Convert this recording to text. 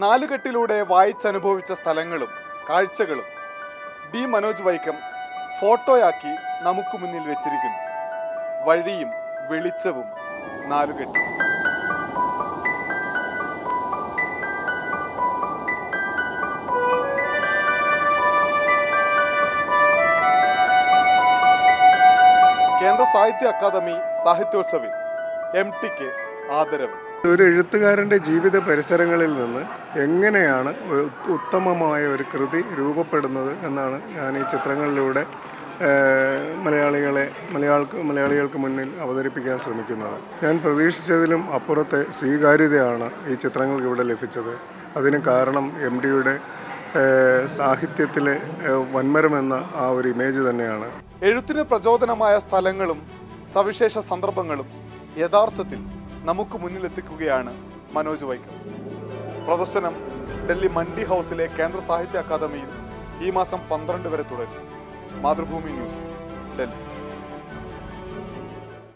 നാലുകെട്ടിലൂടെ വായിച്ചനുഭവിച്ച സ്ഥലങ്ങളും കാഴ്ചകളും ഡി മനോജ് വൈക്കം ഫോട്ടോയാക്കി നമുക്ക് മുന്നിൽ വെച്ചിരിക്കുന്നു. വഴിയും വെളിച്ചവും നാലുകെട്ടും. കേന്ദ്ര സാഹിത്യ അക്കാദമി സാഹിത്യോത്സവിൽ MTക്ക് ആദരവ്. ഒരു എഴുത്തുകാരൻ്റെ ജീവിത പരിസരങ്ങളിൽ നിന്ന് എങ്ങനെയാണ് ഉത്തമമായ ഒരു കൃതി രൂപപ്പെടുന്നത് എന്നാണ് ഞാൻ ഈ ചിത്രങ്ങളിലൂടെ മലയാളികൾക്ക് മുന്നിൽ അവതരിപ്പിക്കാൻ ശ്രമിക്കുന്നത്. ഞാൻ പ്രതീക്ഷിച്ചതിലും അപ്പുറത്തെ സ്വീകാര്യതയാണ് ഈ ചിത്രങ്ങൾക്ക് ഇവിടെ ലഭിച്ചത്. അതിന് കാരണം MTയുടെ സാഹിത്യത്തിലെ വൻമരമെന്ന ആ ഒരു ഇമേജ് തന്നെയാണ്. എഴുത്തിന് പ്രചോദനമായ സ്ഥലങ്ങളും സവിശേഷ സന്ദർഭങ്ങളും യഥാർത്ഥത്തിൽ നമുക്ക് മുന്നിലെത്തിക്കുകയാണ് മനോജ് വൈക്കം. പ്രദർശനം ഡൽഹി മണ്ഡി ഹൗസിലെ കേന്ദ്ര സാഹിത്യ അക്കാദമിയിൽ ഈ മാസം 12 വരെ തുടരും. മാതൃഭൂമി ന്യൂസ്, ഡൽഹി.